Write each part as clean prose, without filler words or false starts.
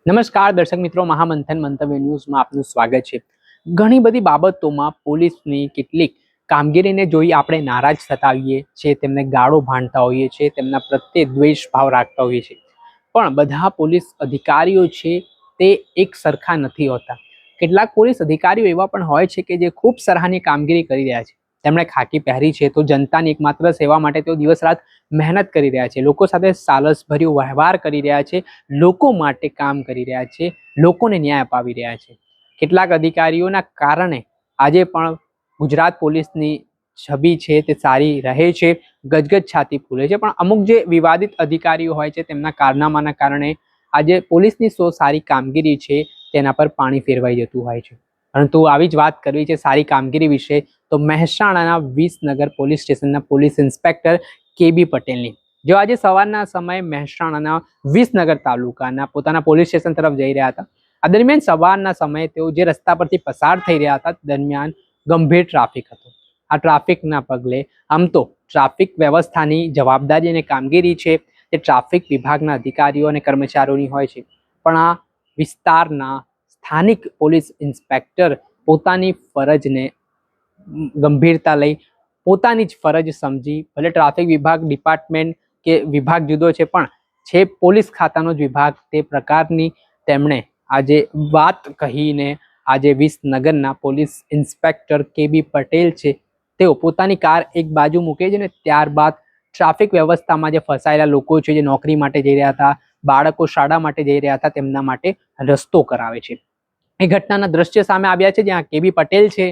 નમસ્કાર દર્શક મિત્રો, મહામંથન મંતવ્ય ન્યૂઝમાં આપનું સ્વાગત છે। ઘણી બધી બાબતોમાં પોલીસની કેટલીક કામગીરીને જોઈ આપણે નારાજ થતા હોઈએ છીએ, તેમને ગાળો ભાંડતા હોઈએ છીએ, તેમના પ્રત્યે દ્વેષ ભાવ રાખતા હોઈએ છીએ, પણ બધા પોલીસ અધિકારીઓ છે તે એક સરખા નથી હોતા। કેટલાક પોલીસ અધિકારીઓ એવા પણ હોય છે કે જે ખૂબ સરાહનીય કામગીરી કરી રહ્યા છે। તેમણે ખાકી પહેરી છે તો જનતાની એકમાત્ર સેવા માટે તેઓ દિવસ રાત મહેનત કરી રહ્યા છે, લોકો સાથે સાલસભર્યો વ્યવહાર કરી રહ્યા છે, લોકો માટે કામ કરી રહ્યા છે, લોકોને ન્યાય અપાવી રહ્યા છે। કેટલાક અધિકારીઓના કારણે આજે પણ ગુજરાત પોલીસની છબી છે તે સારી રહે છે, ગજગજ છાતી ફૂલે છે, પણ અમુક જે વિવાદિત અધિકારીઓ હોય છે તેમના કારનામાના કારણે આજે પોલીસની સારી કામગીરી છે તેના પર પાણી ફેરવાઈ જતું હોય છે। પરંતુ આવી જ વાત કરવી છે સારી કામગીરી વિશે તો મહેસાણાના વિસનગર પોલીસ સ્ટેશનના પોલીસ ઇન્સ્પેક્ટર કેબી પટેલની, જેઓ આજે સવારના સમયે મહેસાણાના વિસનગર તાલુકાના પોતાના પોલીસ સ્ટેશન તરફ જઈ રહ્યા હતા। આ દરમિયાન સવારના સમયે તેઓ જે રસ્તા પરથી પસાર થઈ રહ્યા હતા દરમિયાન ગંભીર ટ્રાફિક હતો। આ ટ્રાફિકના પગલે આમ તો ટ્રાફિક વ્યવસ્થાની જવાબદારી અને કામગીરી છે તે ટ્રાફિક વિભાગના અધિકારીઓ અને કર્મચારીઓની હોય છે, પણ આ વિસ્તારના સ્થાનિક પોલીસ ઇન્સ્પેક્ટર પોતાની ફરજને ગંભીરતા લઈ પોતાની જ ફરજ સમજી, ભલે ટ્રાફિક વિભાગ ડિપાર્ટમેન્ટ કે વિભાગ જુદો છે પણ છે પોલીસ ખાતાનો જ વિભાગ, તે પ્રકારની તેમણે આજે વાત કહીને આજે વિસનગરના પોલીસ ઇન્સ્પેક્ટર કેબી પટેલ છે તેઓ પોતાની કાર એક બાજુ મૂકે છે અને ત્યારબાદ ટ્રાફિક વ્યવસ્થામાં જે ફસાયેલા લોકો છે, જે નોકરી માટે જઈ રહ્યા હતા, બાળકો શાળા માટે જઈ રહ્યા હતા, તેમના માટે રસ્તો કરાવે છે। એ ઘટનાના દ્રશ્ય સામે આવ્યા છે જ્યાં કેબી પટેલ છે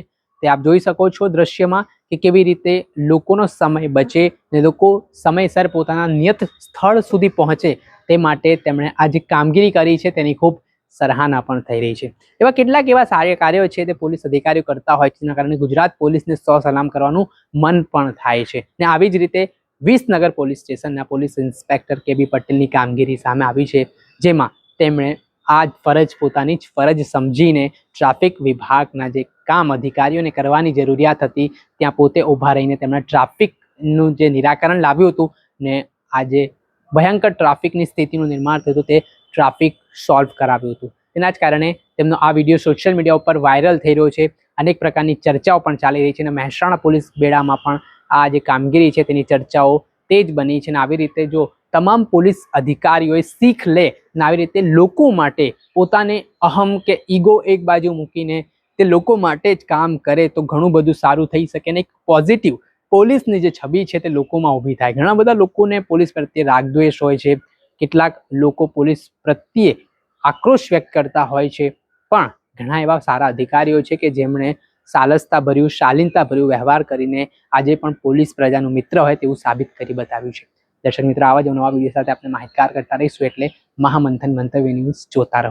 તે આપ જોઈ શકો છો દ્રશ્યમાં કે કેવી રીતે લોકોનો સમય બચે ને લોકો સમયસર પોતાના નિયત સ્થળ સુધી પહોંચે તે માટે તેમણે આ જે કામગીરી કરી છે તેની ખૂબ સરાહના પણ થઈ રહી છે। એવા કેટલાક એવા સારા કાર્યો છે તે પોલીસ અધિકારીઓ કરતા હોય છે, જેના કારણે ગુજરાત પોલીસને સલામ કરવાનું મન પણ થાય છે। ને આવી જ રીતે વિસનગર પોલીસ સ્ટેશનના પોલીસ ઇન્સ્પેક્ટર કેબી પટેલની કામગીરી સામે આવી છે, જેમાં તેમણે આ ફરજ પોતાની જ ફરજ સમજીને ટ્રાફિક વિભાગના જે કામ અધિકારીઓને કરવાની જરૂરિયાત હતી ત્યાં પોતે ઊભા રહીને તેમણે ટ્રાફિકનું જે નિરાકરણ લાવ્યું હતું ને આજે ભયંકર ટ્રાફિકની સ્થિતિનું નિર્માણ થયું હતું તે ટ્રાફિક સોલ્વ કરાવ્યું હતું। તેના જ કારણે તેમનો આ વિડીયો સોશિયલ મીડિયા ઉપર વાયરલ થઈ રહ્યો છે, અનેક પ્રકારની ચર્ચાઓ પણ ચાલી રહી છે અને મહેસાણા પોલીસ બેડામાં પણ આ જે કામગીરી છે તેની ચર્ચાઓ તેજ બની છે। અને આવી રીતે જો તમામ પોલીસ અધિકારીઓએ શીખ લે અને આવી રીતે લોકો માટે પોતાને અહમ કે ઈગો એક બાજુ મૂકીને તે લોકો માટે જ કામ કરે તો ઘણું બધું સારું થઈ શકે અને એક પોઝિટિવ પોલીસની જે છબી છે તે લોકોમાં ઊભી થાય। ઘણા બધા લોકોને પોલીસ પ્રત્યે રાગદ્વેષ હોય છે, કેટલાક લોકો પોલીસ પ્રત્યે આક્રોશ વ્યક્ત કરતા હોય છે, પણ ઘણા એવા સારા અધિકારીઓ છે કે જેમણે સાલસતા ભર્યું, શાલીનતા ભર્યું વ્યવહાર કરીને આજે પણ પોલીસ પ્રજાનું મિત્ર હોય તેવું સાબિત કરી બતાવ્યું છે। દર્શક મિત્રો, આવા જ નવા વિડીયો સાથે આપણે માહિતગાર કરતા રહીશું, એટલે મહામંથન મંતવ્ય ન્યૂઝ જોતા રહો।